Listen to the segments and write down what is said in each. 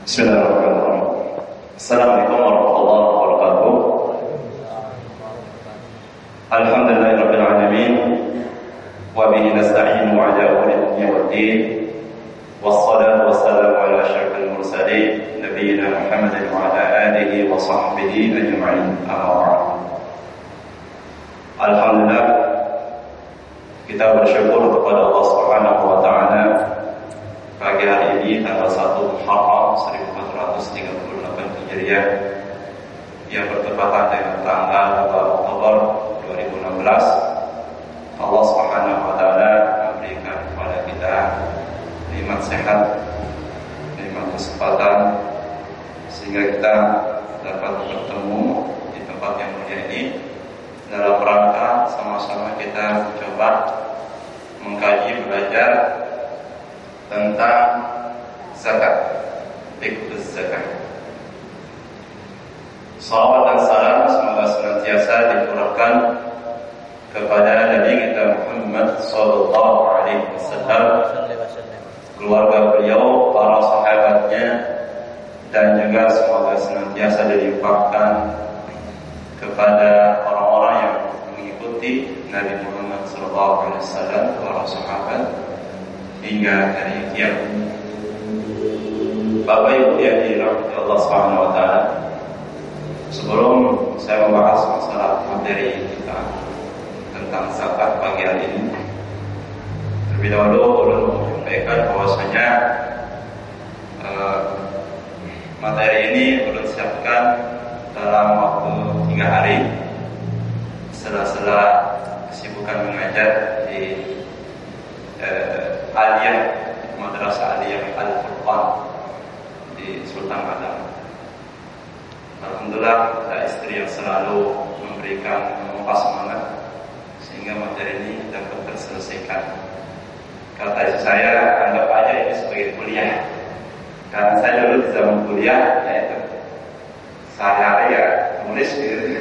Bismillahirrahmanirrahim. Assalamualaikum warahmatullahi wabarakatuh. Alhamdulillahirabbil alamin wa bihi nasta'inu ala umuri dunya waddin. Wassalatu wassalamu ala asyrafil mursalin nabiyina Muhammadin wa ala alihi wa sahbihi ajma'in. Amma ba'd. Alhamdulillah, kita bersyukur kepada Allah Subhanahu wa taala pagi hari ini tanggal 1 Muharram 1438 Hijriah yang bertepatan dengan tanggal 2 Oktober 2016. Allah Subhanahu wa taala memberikan kepada kita nikmat sehat, nikmat kesempatan sehingga kita dapat bertemu di tempat yang mulia ini dalam rangka sama-sama kita mencoba mengkaji, belajar tentang zakat, fikih zakat. Salawat dan salam semoga senantiasa dicurahkan kepada Nabi kita Muhammad sallallahu alaihi wasallam, keluarga beliau, para sahabatnya, dan juga semoga senantiasa dilimpahkan kepada orang-orang yang mengikuti Nabi Muhammad sallallahu alaihi wasallam, para sahabat hingga hari kiamat. Bapak Ibu yang dirahmati Allah Subhanahu wa taala, sebelum saya membahas masalah materi kita tentang zakat pagi hari ini, terlebih dahulu ulun menyampaikan bahwasanya materi ini ulun siapkan dalam waktu 3 hari sela-sela kesibukan mengajar di Aliyah, Madrasah Aliyah Al-Furqan di Sultan Adam. Alhamdulillah ada istri yang selalu memberikan memompa semangat sehingga materi ini dapat terselesaikan. Kata istri saya, anggap aja ini sebagai kuliah. Karena saya dulu di zaman kuliah, yaitu sehari-hari ya nulis gitu.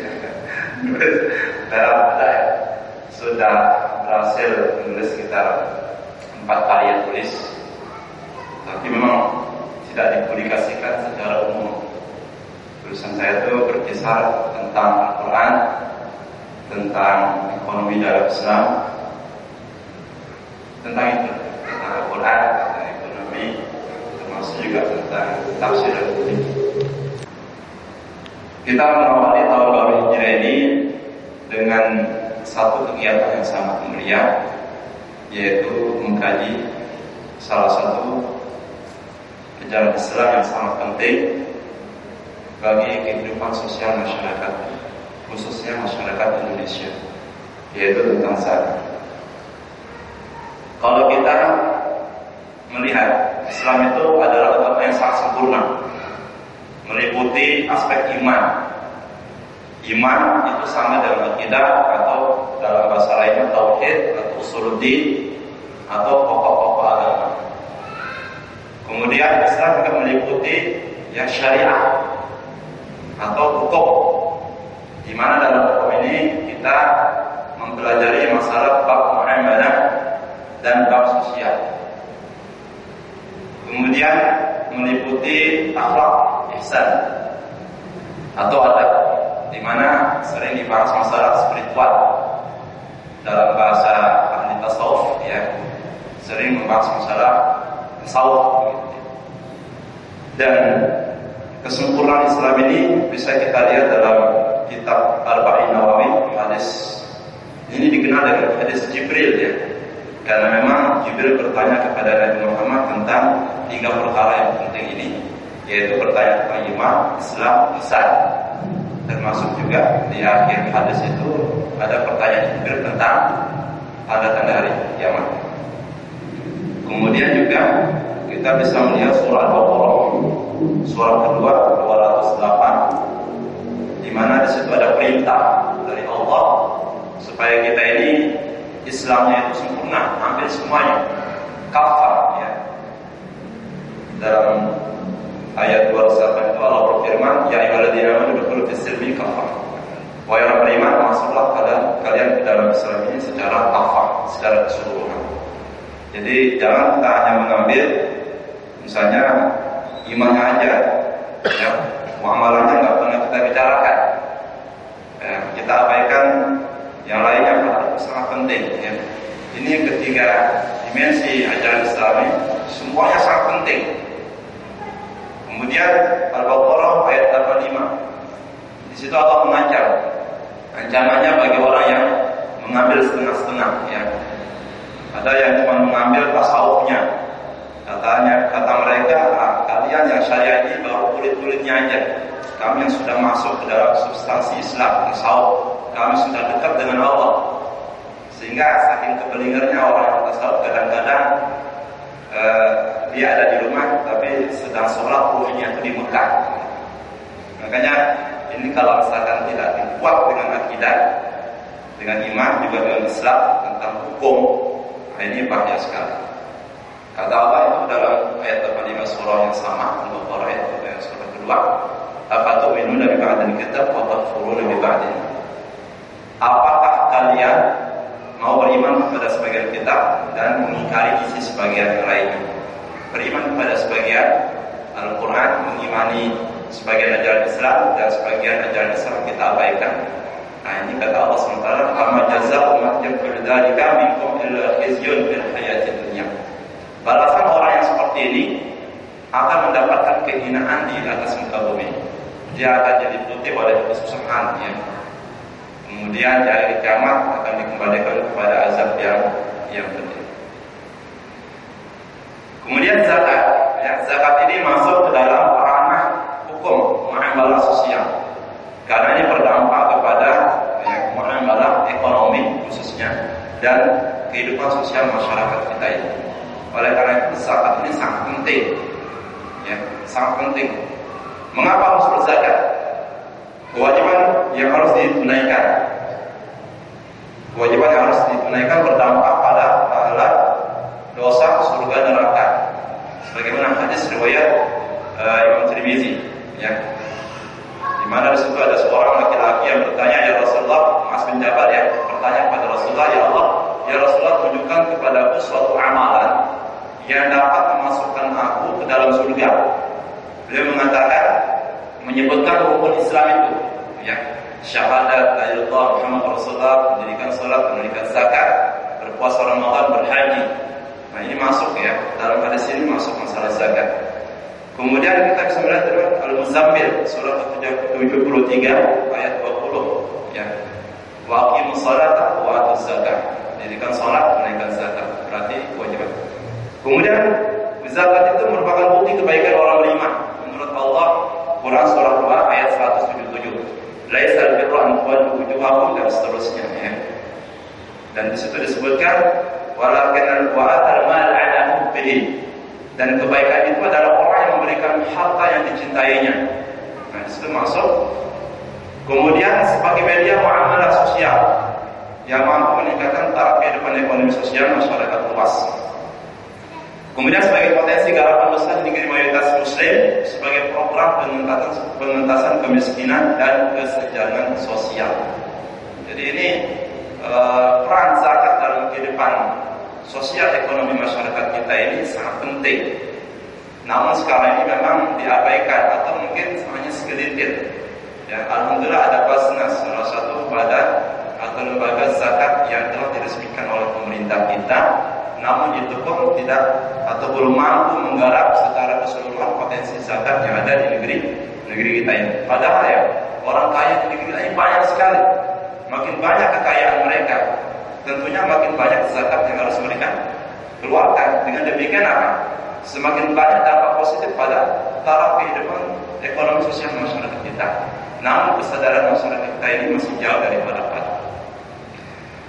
Nulis dalam sudah berhasil menulis sekitar 4 karya tulis, tapi memang tidak dipublikasikan secara umum. Tulisan saya itu berkisar tentang Al-Quran, tentang ekonomi dalam Islam, tentang itu, tentang Al-Quran, tentang ekonomi, termasuk juga tentang tafsir dan fikih. Kita mengawali tahun baru Hijriah ini dengan satu kegiatan yang sangat mulia, yaitu mengkaji salah satu ajaran Islam yang sangat penting bagi kehidupan sosial masyarakat, khususnya masyarakat Indonesia, yaitu tentang zakat. Kalau kita melihat Islam itu adalah agama yang sangat sempurna, meliputi aspek iman. Iman itu sama dengan akidah, atau dalam bahasa lainnya tauhid atau usuluddin atau pokok-pokok agama. Kemudian Islam juga meliputi yang syariah atau hukum, di mana dalam hukum ini kita mempelajari masalah bab muamalah dan bab sosial. Kemudian meliputi akhlak, ihsan atau adab, di mana sering dibahas masalah spiritual. Dalam bahasa ahli tasawuf ya, sering membahas masalah tasawuf gitu. Dan kesempurnaan Islam ini bisa kita lihat dalam kitab Arba'in Nawawi, hadis ini dikenal dengan hadis Jibril ya, karena memang Jibril bertanya kepada Nabi Muhammad tentang 3 perkara yang penting ini, yaitu bertanya tentang iman, Islam, ihsan. Termasuk juga di akhir hadis itu ada pertanyaan Jibril tentang tanda-tanda hari kiamat. Kemudian juga kita bisa melihat surah Al-Baqarah, surah kedua 208, di mana di situ ada perintah dari Allah supaya kita ini Islamnya itu sempurna, hampir semuanya kafah ya. Dalam ayat 208 itu Allah berfirman, ya ayyuhalladzina amanu udkhulu fis-silmi kafah. Wahai orang beriman, masuklah kalian ke dalam Islam ini secara kafah, secara keseluruhan. Jadi jangan kita hanya mengambil misalnya imannya aja, ya, muamalahnya nggak pernah kita bicarakan. Kita abaikan yang lainnya, padahal itu sangat penting. Ya. Ini ketiga dimensi ajaran Islami, semuanya sangat penting. Kemudian Al-Baqarah ayat 85. Di situ Allah mengancam. Ancamannya bagi orang yang mengambil setengah-setengah, ya. Ada yang cuma mengambil tasawufnya. Kata mereka, kalian yang syariah ini baru kulit-kulitnya aja. Kami yang sudah masuk ke dalam substansi Islam, tasawuf, kami sudah dekat dengan Allah. Sehingga saking kebelingernya orang yang tasawuf, kadang-kadang dia ada di rumah tapi sedang sholat, ruhnya itu di Mekah. Makanya ini kalau misalkan tidak dikuat dengan akidah, dengan iman, juga dengan Islam tentang hukum, ini bahaya sekali. Kata Allah itu dalam ayat 85 surah yang sama, Al-Baqarah ayat surah kedua, afatu'minuna bi ba'dil kitab wa takfuruna bi ba'din. Apakah kalian mau beriman kepada sebagian kitab dan mengingkari isi sebagian yang lainnya? Beriman kepada sebagian Al-Quran, mengimani sebagian ajaran Islam, dan sebagian ajaran Islam kita abaikan. Nah, ini kata Allah SWT, "Amma jazaa'u man yaf'alu dzalika minkum illa khizyun fil hayatid dunya." Balasan orang yang seperti ini akan mendapatkan kehinaan di atas muka bumi. Dia akan diliputi oleh kesusahan, ya. Kemudian di hari kiamat akan dikembalikan kepada azab yang pedih. Kemudian zakat, ya, zakat ini masuk ke dalam ranah hukum muamalah sosial, karena ini berdampak kepada muamalah ekonomi khususnya dan kehidupan sosial masyarakat kita ini. Oleh karena itu zakat ini sangat penting, ya, sangat penting. Mengapa harus berzakat? Kewajiban yang harus ditunaikan, kewajiban yang harus ditunaikan berdampak pada pahala, dosa, surga, neraka. Sebagaimana hadis riwayat Imam Tirmizi, ya, di mana di situ ada seorang laki-laki yang bertanya, ya Rasulullah, Mas bin Jabal, ya, bertanya kepada Rasulullah, ya Allah, ya Rasulullah, tunjukkan kepadaku suatu amalan yang dapat memasukkan aku ke dalam surga. Beliau mengatakan, menyebutkan rukun Islam itu, ya, syahadat la ilaha illallah Muhammadur Rasulullah, mendirikan salat, menunaikan zakat, berpuasa Ramadan, berhaji. Nah, ini masuk, ya, dalam hadis ini masuk masalah zakat. Kemudian kita bisa melihat dalam Al-Muzammil surah 73 ayat 20, ya. Wa aqimus salata wa atuz zakat. Mendirikan salat, menunaikan zakat, berarti kewajiban. Kemudian zakat itu merupakan bukti kebaikan orang beriman. Menurut Allah, Quran surah 2 ayat 177. Laisal birru an tuwallu wujuhakum, dan seterusnya, ya. Dan di situ disebutkan walakinnal wa'atal mal 'ala hubbihi. Dan kebaikan itu adalah orang yang memberikan harta yang dicintainya. Nah, di situ masuk. Kemudian sebagai media muamalah sosial yang mampu meningkatkan taraf kehidupan ekonomi sosial masyarakat luas. Kemudian sebagai potensi garapan besar di negeri mayoritas Muslim sebagai program pengentasan kemiskinan dan kesenjangan sosial. Jadi ini peran zakat dalam kehidupan sosial ekonomi masyarakat kita ini sangat penting. Namun sekarang ini memang diabaikan atau mungkin hanya segelintir. Ya, alhamdulillah ada Basnas, salah satu badan atau lembaga zakat yang telah diresmikan oleh pemerintah kita. Namun itu pun tidak atau belum mampu menggarap secara keseluruhan potensi zakat yang ada di negeri kita ini. Padahal, ya, orang kaya di negeri kita ini banyak sekali. Makin banyak kekayaan mereka, tentunya makin banyak zakat yang harus mereka keluarkan. Dengan demikian apa? Semakin banyak dampak positif pada taraf kehidupan ekonomi sosial masyarakat kita. Namun kesadaran masyarakat kita ini masih jauh daripada itu.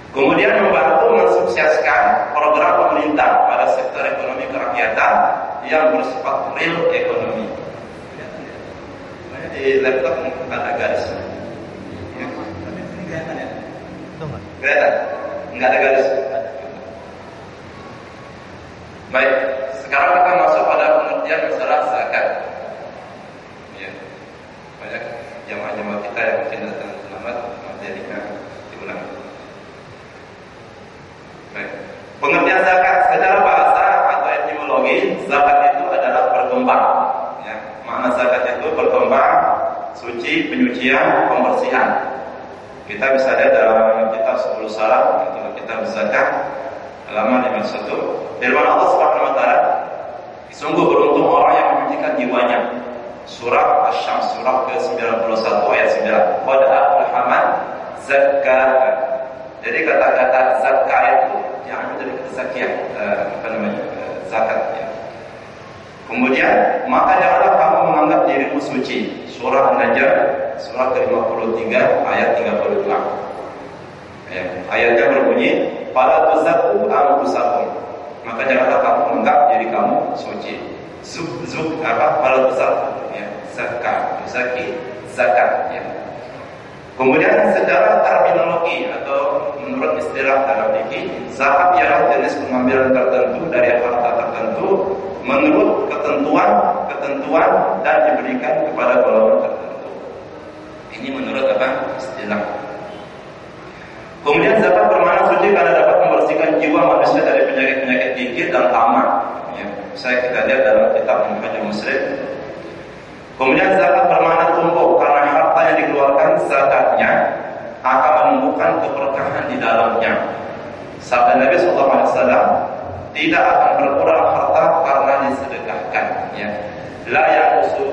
Kemudian membantu mensukseskan program pemerintah pada sektor ekonomi kerakyatan yang bersifat real ekonomi. Di laptop ada garisnya. Tapi ini kelihatan, ya? Kelihatan? Enggak ada garis. Baik, sekarang kita masuk pada pengertian masalah zakat. Ya, banyak jamaah-jamaah kita yang mungkin datang terlambat, materinya diulang. Baik, pengertian zakat secara bahasa atau etimologi, zakat itu adalah berkembang. Ya, penyucian, pembersihan. Kita bisa lihat dalam kitab 10 Salam atau kitab Zakat halaman 51. Firman Allah Subhanahu wa taala, sungguh beruntung orang yang menyucikan jiwanya. Surah Asy-Syams surah ke-91 ayat 9. Qad aflaha man zakkaha. Jadi kata-kata zakah itu yang dari zakiyah, zakat ya. Kemudian, maka janganlah kamu menganggap dirimu suci. Surah An-Najm surah ke-53 ayat 32. Ya, ayatnya berbunyi, "Fala tuzakku anfusakum." Maka janganlah kamu menganggap diri kamu suci. Fala tuzakku ya, zakat ya. Kemudian secara terminologi atau menurut istilah dalam fikih, zakat ialah jenis pengambilan tertentu dari harta tertentu menurut ketentuan dan diberikan kepada golongan tertentu. Ini menurut istilah. Kemudian zakat bermakna suci karena dapat membersihkan jiwa manusia dari penyakit-penyakit gigit dan tamak. Ya, kita lihat dalam kitab Minhajul Muslim. Kemudian zakat bermakna tumpuk karena harta yang dikeluarkan zakatnya akan menumbuhkan keberkahan di dalamnya. Sabda Nabi SAW, tidak akan berkurang harta karena disedekahkan. Ya. La yaqusu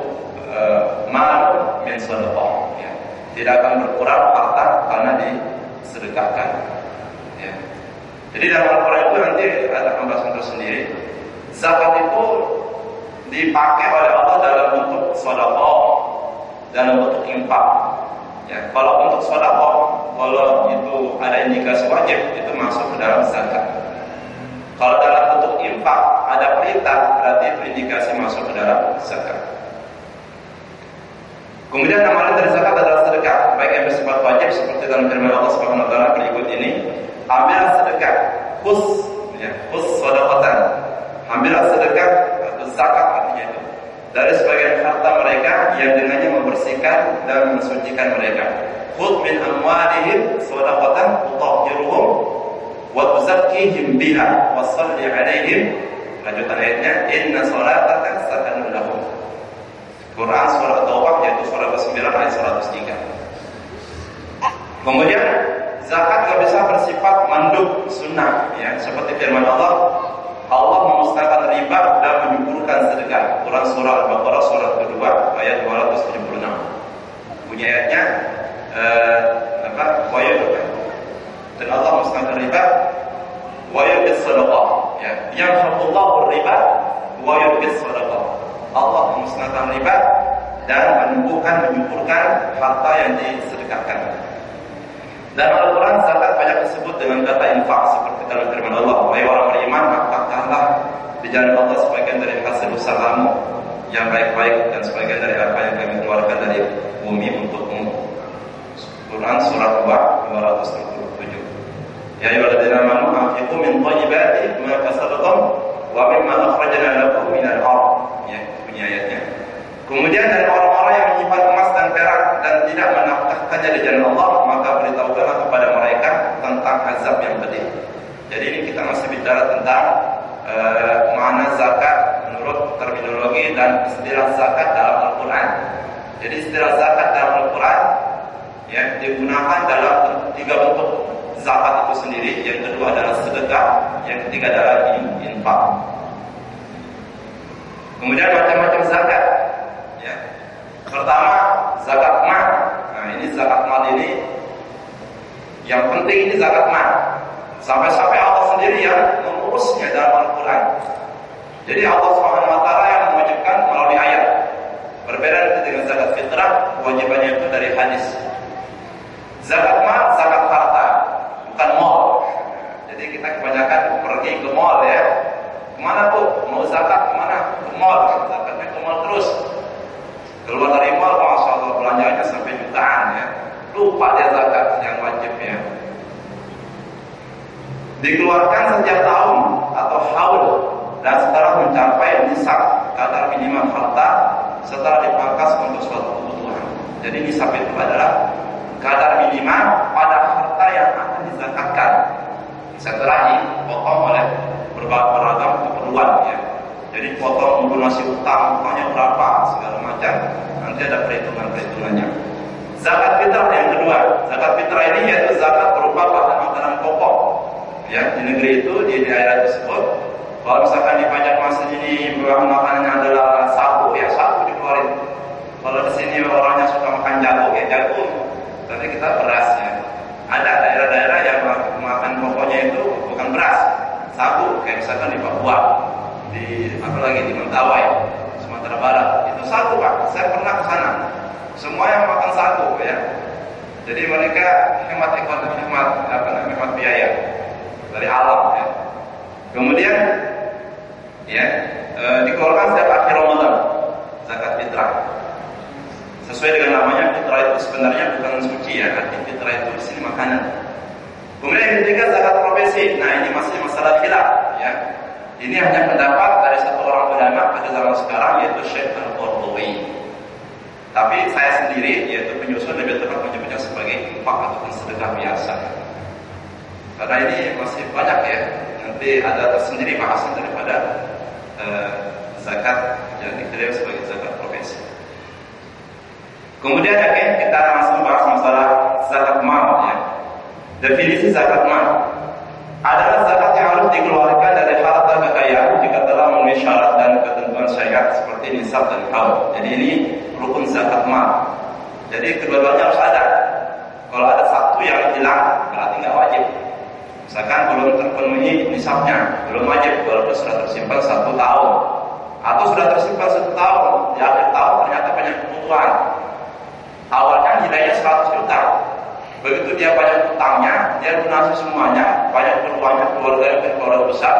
mal min sadaqah. Ya. Tidak akan berkurang harta karena disedekahkan. Ya. Jadi dalam Al-Quran itu nanti ada pembahasan tersendiri. Zakat itu dipakai oleh Allah dalam bentuk sedekah, dalam bentuk infak. Ya, kalau untuk sedekah, kalau itu ada indikasi wajib, itu masuk ke dalam zakat. Kalau dalam bentuk infak ada perintah, berarti itu indikasi masuk ke dalam zakat. Kemudian amalan dari zakat adalah sedekah, baik yang bersifat wajib seperti dalam firman Allah Subhanahu wa taala berikut ini, ambillah sedekah, khus sedekatan. Ambillah sedekah atau zakat artinya itu dari sebagian harta mereka yang dengannya membersihkan dan mensucikan mereka. Khudh min amwalihim shadaqatan tutahhiruhum wa tuzakkihim biha wa shalli 'alaihim. Lanjutan ayatnya, inna salataka sakanun lahum. Quran surah Taubah yaitu surah ke-9 ayat 103. Kemudian zakat tidak bisa bersifat mandub sunnah ya, seperti firman Allah memusnahkan riba dan menyuburkan sedekah. Quran surah Al-Baqarah surah kedua ayat 276. Bunyi ayatnya dan Allah memusnahkan riba wa yurbis sadaqah ya. Yamhaqullahu riba wa yurbis sadaqah. Allah memusnahkan riba dan menyuburkan harta yang disedekahkan. Dan Al-Quran zakat banyak disebut dengan kata infak seperti dalam firman Allah, wahai orang beriman, nafkahkanlah di jalan Allah sebagian dari hasil usahamu yang baik-baik dan sebagian dari apa yang kami keluarkan dari bumi untukmu. Quran surah 2 237. Ya ayyuhalladzina amanu anfiqu min thayyibati ma kasabtum wa mimma akhrajna lakum minal ardh. Ya, bunyi ayatnya. Kemudian dari orang-orang yang menyimpan emas dan perak dan tidak menafkahkannya di jalan Allah, maka beritahukanlah kepada mereka tentang azab yang pedih. Jadi ini kita masih bicara tentang makna zakat menurut terminologi dan istilah zakat dalam Al-Quran. Jadi istilah zakat dalam Al-Quran ya, digunakan dalam 3 bentuk zakat itu sendiri. Yang kedua adalah sedekah, yang ketiga adalah infak. Kemudian macam-macam zakat. Ya. Pertama, zakat mal. Nah, ini zakat mal ini yang penting, ini zakat mal. Sampai-sampai Allah sendiri yang mengurusnya dalam Al-Quran. Jadi Allah SWT yang mewajibkan melalui ayat. Berbeda dengan zakat fitrah, kewajibannya itu dari hadis. Zakat mal, zakat harta, bukan mal. Jadi kita kebanyakan pergi ke mal ya. Kemana tuh? Mau zakat kemana? Ke mal. Zakatnya ke mal terus. Keluar dari mal, Masya Allah, belanjanya sampai jutaan ya. Lupa dia zakat yang wajibnya. Dikeluarkan setiap tahun atau haul dan setelah mencapai nisab kadar minimal harta setelah dipangkas untuk suatu kebutuhan. Jadi nisab itu adalah kadar minimal pada harta yang akan dizakatkan setelah dipotong oleh beragam keperluan ya. Jadi potong lunasi utang, utangnya berapa segala macam, nanti ada perhitungannya. Zakat fitrah yang kedua. Zakat fitrah ini yaitu zakat berupa bahan makanan pokok. Ya, di negeri itu, di daerah tersebut, kalau misalkan di Banjarmasin ini bahan makanannya adalah sagu, ya sagu dikeluarin. Kalau di sini orangnya suka makan jagung, ya jagung. Tapi kita beras ya. Ada daerah-daerah yang makan pokoknya itu bukan beras, sagu. Kayak misalkan di Papua, di apalagi di Mentawai, Sumatera Barat, itu sagu Pak. Saya pernah ke sana. Semua yang makan sagu ya. Jadi mereka hemat ekonomi, hemat biaya dari alam ya. Kemudian ya dikeluarkan setiap akhir Ramadan zakat fitrah. Sesuai dengan namanya, fitrah itu sebenarnya bukan suci ya. Arti fitrah itu di sini makanan. Kemudian yang ketiga zakat profesi. Nah ini masih masalah khilaf ya. Ini hanya pendapat dari satu orang ulama pada zaman sekarang yaitu Syekh Al-Qurtubi. Tapi saya sendiri yaitu penyusun lebih tepat menyebutnya sebagai infak ataupun sedekah biasa. Karena ini masih banyak ya. Nanti ada tersendiri bahasan daripada zakat yang diklaim sebagai zakat profesi. Kemudian kita langsung bahas masalah zakat mal ya. Definisi zakat mal adalah zakat yang harus dikeluarkan dari harta kekayaan jika telah memenuhi syarat dan ketentuan syariat seperti nisab dan haul. Jadi ini rukun zakat mal. Jadi kedua-duanya harus ada. Kalau ada satu yang hilang berarti nggak wajib. Misalkan belum terpenuhi nisabnya, belum wajib walaupun sudah tersimpan 1 tahun, atau sudah tersimpan 1 tahun, di akhir tahun ternyata banyak kebutuhan. Awalnya nilainya 100 juta. Begitu dia banyak utangnya, dia lunasi semuanya, banyak keluarnya, keluarga besar.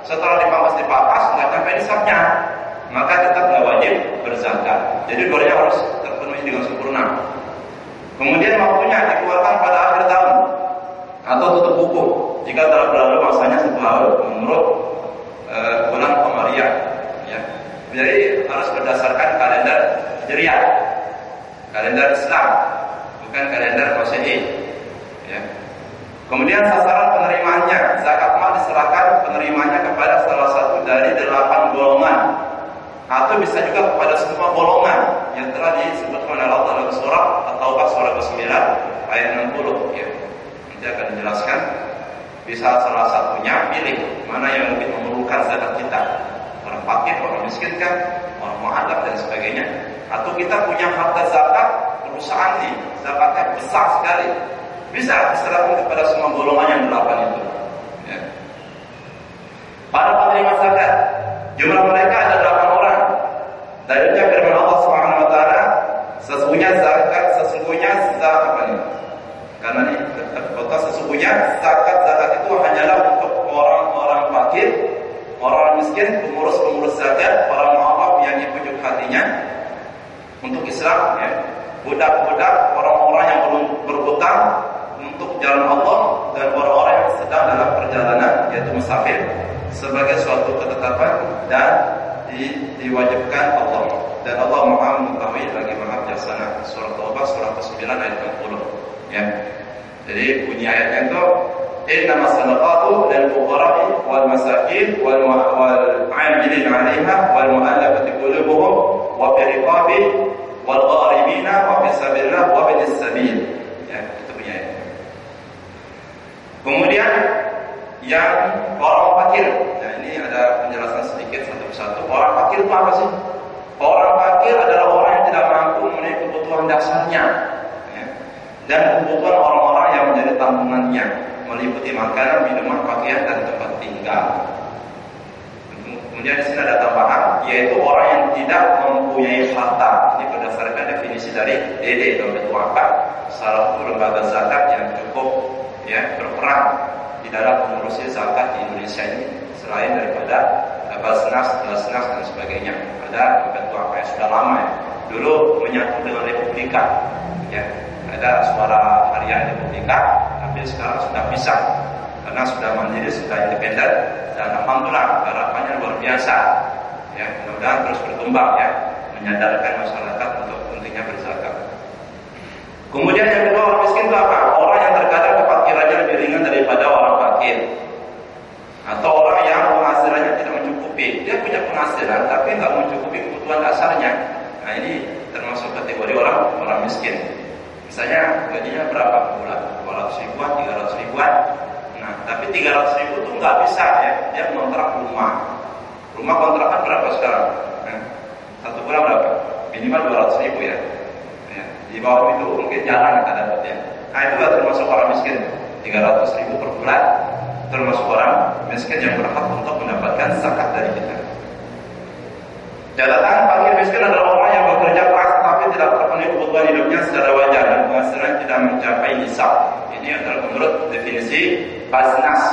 Setelah dipangkas, nggak sampai nisabnya, maka tetap nggak wajib berzakat. Jadi dua-duanya harus terpenuhi dengan sempurna. Kemudian waktunya dikeluarkan pada akhir tahun atau tutup buku jika telah berlalu masanya 1 tahun menurut bulan Qamariyah. Ya. Jadi harus berdasarkan kalender Hijriah, kalender Islam, bukan kalender Masehi. Ya. Kemudian sasaran penerimaannya, zakat mal diserahkan penerimanya kepada salah satu dari 8 golongan, atau bisa juga kepada semua golongan yang telah disebutkan oleh Allah dalam surah At-Taubah surah ke-9 ayat 60 ya. Nanti akan dijelaskan. Bisa salah satunya pilih mana yang lebih memerlukan zakat kita, orang fakir, orang miskin kan, orang mu'adzab dan sebagainya. Atau kita punya harta zakat perusahaan nih, zakatnya besar sekali, bisa diserahkan kepada semua golongan yang 8 itu ya. Para penerima zakat jumlah mereka ada 8 orang. Dalilnya firman Allah Subhanahu wa taala, sesungguhnya zakat karena ini kota sesungguhnya zakat itu hanyalah untuk orang-orang fakir, orang miskin, pengurus zakat, orang mu'awaf yang pujuk hatinya untuk Islam ya. Budak-budak, orang-orang yang belum berhutang untuk jalan Allah, dan orang-orang yang sedang dalam perjalanan yaitu musafir sebagai suatu ketetapan dan diwajibkan Allah, dan Allah Maha mengetahui lagi Maha bijaksana. Surah Taubah surah ke-9 ayat 60 ya. Jadi bunyi ayatnya itu innamas sadaqatu lil fuqara'i wal masakin wal 'amilin 'alaiha wal mu'allafati qulubuhum wa fi riqabi wal gharibina wa fi sabilillah wa binis sabil ya, itu bunyi ayat. Kemudian yang orang fakir. Nah, ini ada penjelasan sedikit satu persatu. Orang fakir itu apa sih? Orang fakir adalah orang yang tidak mampu memenuhi kebutuhan dasarnya ya, dan kebutuhan orang-orang yang menjadi tanggungannya, meliputi makanan, minuman, pakaian, dan tempat tinggal. Kemudian di sini ada tambahan, yaitu orang yang tidak mempunyai harta. Ini berdasarkan definisi dari DD atau apa? Salah satu lembaga zakat yang cukup ya berperan di dalam mengurusi zakat di Indonesia ini, selain daripada Basnas dan sebagainya. Ada ketua apa yang sudah lama ya. Dulu menyatu dengan Republika ya. Ada Suara Harian Republika, tapi sekarang sudah pisah karena sudah mandiri, sudah independen, dan alhamdulillah harapannya luar biasa ya. Mudah-mudahan terus berkembang ya, menyadarkan masyarakat untuk pentingnya berzakat. Kemudian yang kedua, orang miskin itu apa? Orang yang terkadang kefakirannya lebih ringan daripada orang fakir, atau orang yang penghasilannya tidak mencukupi. Dia punya penghasilan tapi nggak mencukupi kebutuhan dasarnya. Nah, ini termasuk kategori orang miskin. Misalnya gajinya berapa per bulan? 200 ribuan, 300 ribuan. Nah, tapi 300 ribu itu nggak bisa ya. Dia ngontrak rumah. Rumah kontrakan berapa sekarang? Satu bulan berapa? Minimal 200 ribu ya. Di bawah itu mungkin jarang kita dapat ya. Nah, itu termasuk orang miskin. 300 ribu per bulan termasuk orang miskin yang berhak untuk mendapatkan zakat dari kita. Catatan, fakir miskin adalah orang yang bekerja keras tapi tidak terpenuhi kebutuhan hidupnya secara wajar dan penghasilan tidak mencapai nisab. Ini adalah menurut definisi Basnas.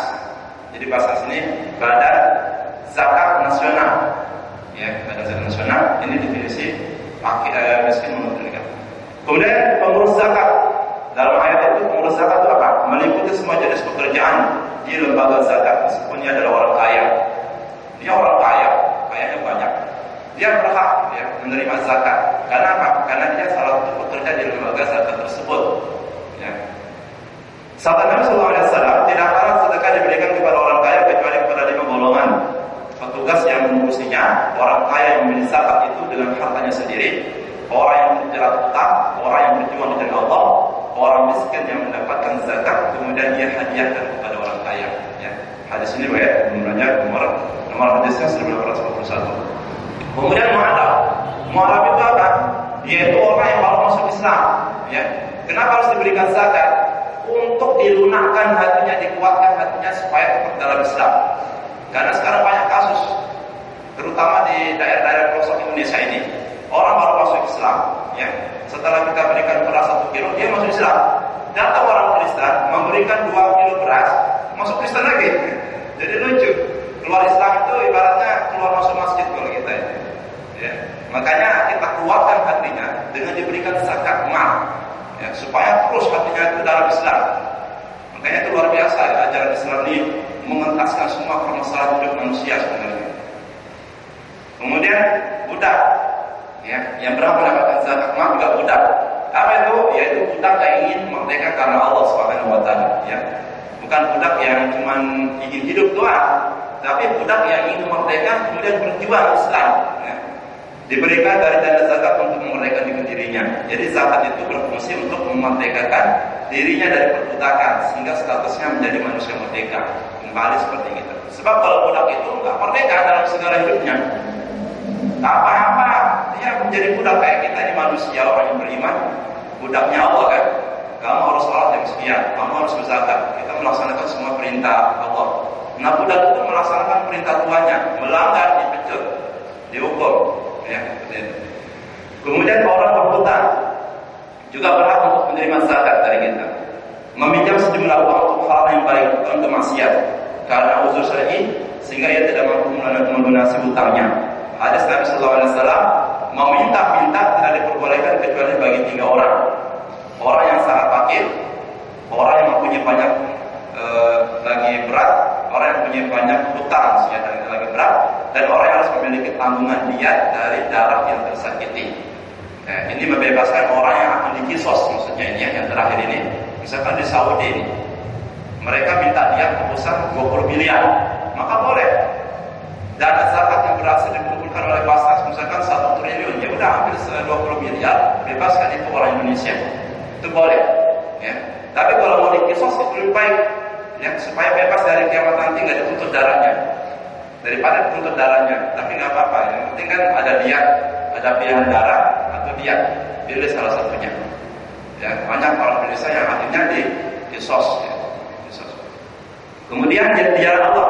Jadi Basnas ini Badan Zakat Nasional. Ya, Badan Zakat Nasional. Ini definisi fakir miskin menurut mereka. Kemudian pengurus zakat. Dalam ayat itu pengurus zakat itu apa? Meliputi semua jenis pekerjaan di lembaga zakat meskipun dia adalah orang kaya. Dia orang kaya, kayanya banyak. Dia berhak ya, menerima zakat. Karena apa? Karena dia salah satu pekerja di lembaga zakat tersebut. Ya. Sabda Nabi SAW, tidak akan sedekah diberikan kepada orang kaya kecuali kepada 5 golongan. Petugas yang mengurusinya, orang kaya yang memberi zakat itu dengan hartanya sendiri, orang yang terjerat hutang, orang yang berjuang di jalan Allah, orang miskin yang mendapatkan zakat kemudian dia hadiahkan kepada orang kaya. Ya. Hadis ini nomor hadisnya 1841. Kemudian mu'alaf itu apa? Yaitu orang yang baru masuk Islam. Ya. Kenapa harus diberikan zakat? Untuk dilunakkan hatinya, dikuatkan hatinya supaya tetap dalam Islam. Karena sekarang banyak kasus, terutama di daerah-daerah pelosok Indonesia ini, orang baru masuk Islam. Ya. Setelah kita berikan beras 1 kilo, dia masuk Islam. Datang orang Kristen memberikan 2 kilo beras, masuk Kristen lagi. Jadi lucu. Keluar Islam itu ibaratnya keluar masuk masjid kalau kita ini. Ya. Makanya kita kuatkan hatinya dengan diberikan zakat mal, ya, supaya terus hatinya itu dalam Islam. Makanya itu luar biasa ya, ajaran Islam ini mengentaskan semua permasalahan hidup manusia sebenarnya. Kemudian budak, ya, yang berhak mendapatkan zakat mal juga budak. Apa itu? Yaitu budak yang ingin merdeka karena Allah Subhanahu wa taala, ya. Bukan budak yang cuma ingin hidup doang, tapi budak yang ingin merdeka kemudian berjuang Islam, ya. Diberikan dari dana zakat untuk memerdekakan dirinya. Jadi zakat itu berfungsi untuk memerdekakan dirinya dari perbudakan sehingga statusnya menjadi manusia merdeka, kembali seperti itu. Sebab kalau budak itu nggak merdeka dalam segala hidupnya, tak apa-apa, dia menjadi budak kayak kita ini manusia orang yang beriman, budaknya Allah kan. Kamu harus sholat jam sekian, kamu harus berzakat. Kita melaksanakan semua perintah Allah. Nah, budak itu melaksanakan perintah tuannya, melanggar dipecut, dihukum, ya. Kemudian orang berhutang juga berhak untuk menerima zakat dari kita. Meminjam sejumlah uang untuk hal yang baik, bukan untuk maksiat, karena uzur syar'i sehingga ia tidak mampu melunasi hutangnya. Hadis Nabi SAW, meminta-minta tidak diperbolehkan kecuali bagi 3 orang. Orang yang sangat fakir, orang yang mempunyai banyak lagi berat, orang yang mempunyai banyak hutang sehingga lagi berat, dan orang yang harus memiliki tanggungan diat dari darah yang tersakiti. Ini membebaskan orang yang akan dikisos, maksudnya ini yang terakhir ini. Misalkan di Saudi ini, mereka minta diat tebusan 20 miliar, maka boleh. Dana zakat yang berhasil dikumpulkan oleh Basnas, misalkan 1 triliun, ya udah ambil 20 miliar, bebaskan itu orang Indonesia. Itu boleh, ya. Tapi kalau mau dikisos itu lebih baik, ya, supaya bebas dari kiamat nanti nggak dituntut darahnya, daripada dituntut darahnya. Tapi nggak apa-apa, yang penting kan ada diat, ada pilihan darah atau diat, pilih salah satunya. Ya, banyak orang Indonesia yang akhirnya dikisos, ya. Kisos. Kemudian di jalan Allah,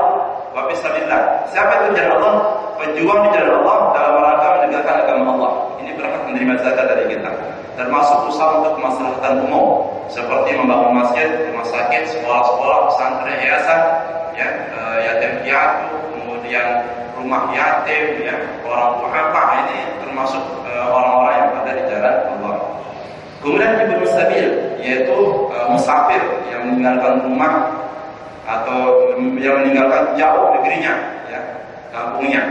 wabismillah. Siapa itu jalan Allah? Pejuang di jalan Allah dalam rangka menegakkan agama Allah. Ini berhak menerima zakat dari kita. Termasuk usaha untuk kemaslahatan umum, seperti membangun masjid, rumah sakit, sekolah-sekolah, pesantren, yayasan, ya, yatim piatu, kemudian rumah yatim, ya, orang duafa. Ini termasuk orang-orang yang ada di jalan Allah. Kemudian ibnu sabil, yaitu musafir yang meninggalkan rumah atau yang meninggalkan jauh negerinya, ya, kampungnya,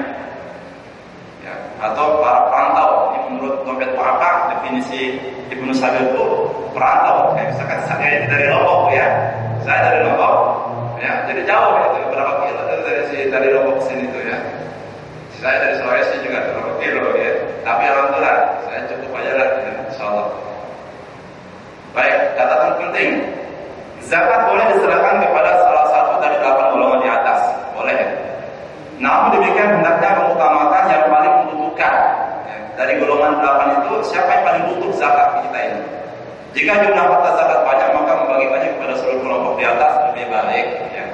ya, atau para perantau. Ini menurut dompet apa definisi ibnu sabil itu perantau. Misalkan saya ini dari Lombok, ya, saya dari Lombok, ya, jadi jauh itu berapa kilo dari Lombok ke sini itu, ya. Saya dari Sulawesi juga berapa kilo, ya. Tapi alhamdulillah saya cukup aja lah, ya, insyaallah. Baik, catatan penting. Zakat boleh diserahkan kepada salah satu dari 8 golongan di atas. Boleh. Namun demikian hendaknya mengutamakan yang paling membutuhkan. Dari golongan 8 itu, siapa yang paling butuh zakat kita ini? Jika jumlah harta zakat banyak, maka membagikannya kepada seluruh kelompok di atas lebih baik. Ya.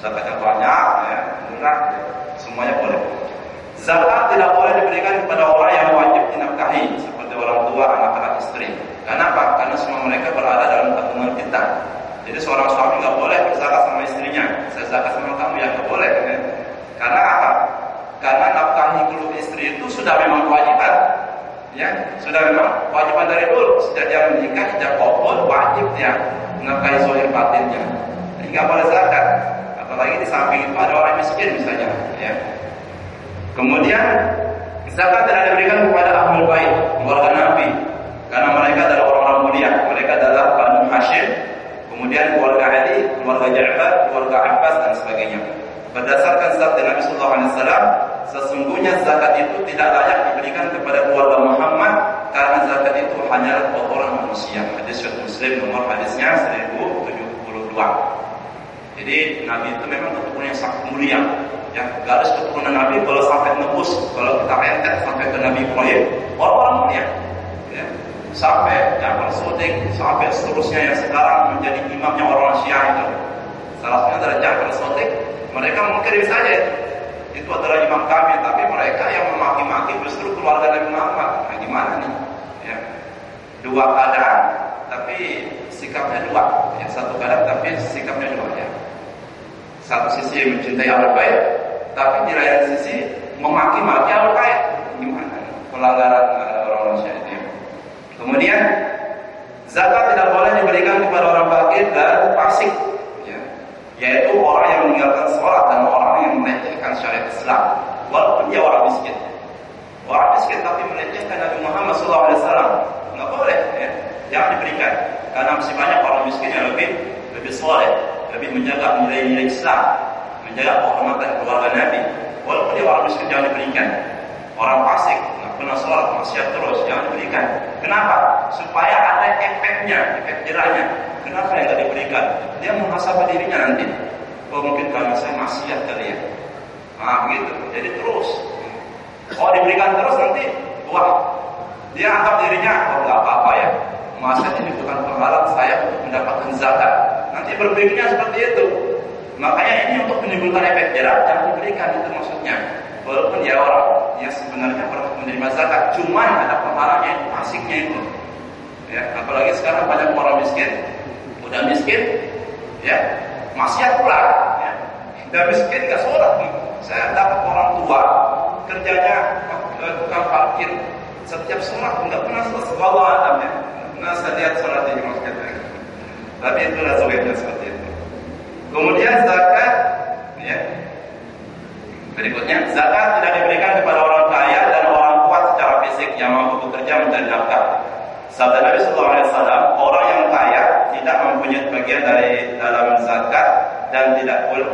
Zakatnya banyak, ya, murah, ya. Semuanya boleh. Zakat tidak boleh diberikan kepada orang yang wajib dinafkahi, seperti orang tua, anak-anak, istri. Kenapa? Karena semua mereka berada dalam tanggungan kita. Jadi seorang suami nggak boleh berzakat sama istrinya. Saya zakat sama kamu, ya nggak boleh. Ya. Karena apa? Karena nafkahi keluarga istri itu sudah memang kewajiban. Ya, sudah memang kewajiban dari dulu. Sejak dia menikah, sejak kopol, wajib dia menafkahi zahir batinnya. Jadi nggak boleh zakat. Apalagi di samping itu ada orang miskin misalnya. Ya. Kemudian zakat tidak diberikan kepada ahlul bait, keluarga Nabi, karena mereka adalah orang-orang mulia. Mereka adalah Banu Hashim, kemudian keluarga Ali, keluarga Ja'far, keluarga Abbas dan sebagainya. Berdasarkan sabda Nabi sallallahu alaihi wasallam, sesungguhnya zakat itu tidak layak diberikan kepada keluarga Muhammad karena zakat itu hanyalah kotoran manusia. Hadis riwayat Muslim, nomor hadisnya 1072. Jadi Nabi itu memang keturunan yang sangat mulia. Ya, garis keturunan Nabi kalau sampai nebus, kalau kita rentet sampai ke Nabi Ibrahim, orang-orang mulia. Ya. Sampai Ja'far Shadiq, sampai seterusnya yang sekarang menjadi imamnya orang Syiah itu. Salah satunya adalah Ja'far Shadiq. Mereka mungkin saja itu adalah imam kami, tapi mereka yang memaki-maki justru keluarga Nabi Muhammad. Nah, gimana nih? Ya. Dua keadaan, tapi sikapnya dua. Ya, satu keadaan tapi sikapnya dua ya. Satu sisi mencintai Ahlul Bait, tapi di lain sisi memaki-maki Ahlul Bait. Gimana? Pelanggaran orang Syiah itu. Kemudian zakat tidak boleh diberikan kepada orang fakir dan fasik, ya. Yaitu orang yang meninggalkan sholat dan orang yang melecehkan syariat Islam, walaupun dia orang miskin. Orang miskin tapi melecehkan Nabi Muhammad SAW, nggak boleh, ya. Jangan diberikan, karena masih banyak orang miskin yang lebih soleh, lebih menjaga nilai-nilai Islam, menjaga kehormatan keluarga Nabi. Walaupun dia orang miskin, jangan diberikan. Orang fasik, nggak pernah sholat, maksiat terus, jangan diberikan. Kenapa? Supaya ada efeknya, efek jerahnya. Kenapa yang nggak diberikan? Dia muhasabah dirinya nanti. Oh mungkin karena saya maksiat kali ya. Nah begitu. Jadi terus. Oh diberikan terus nanti, wah dia anggap dirinya, oh nggak apa-apa ya. Masa ini bukan penghalang saya untuk mendapatkan zakat. Nanti berpikirnya seperti itu. Makanya ini untuk menimbulkan efek jerah, jangan diberikan, itu maksudnya. Walaupun dia orang, dia sebenarnya berhak menerima zakat, cuman ada penghalangnya, asiknya itu. Ya, apalagi sekarang banyak orang miskin, udah miskin, ya, maksiat pula. Ya. Udah miskin nggak sholat. Saya dapat orang tua kerjanya tukang parkir, setiap sholat nggak pernah selesai. Wallah alamnya. Nah, saya lihat sholat ini maksudnya. Tapi itulah zohirnya seperti itu. Kemudian zakat, ya. Berikutnya, zakat tidak diberikan kepada orang kaya dan orang kuat secara fisik yang mampu bekerja mencari nafkah. Sabda Nabi SAW, orang yang kaya tidak mempunyai bagian dari dalam zakat dan tidak boleh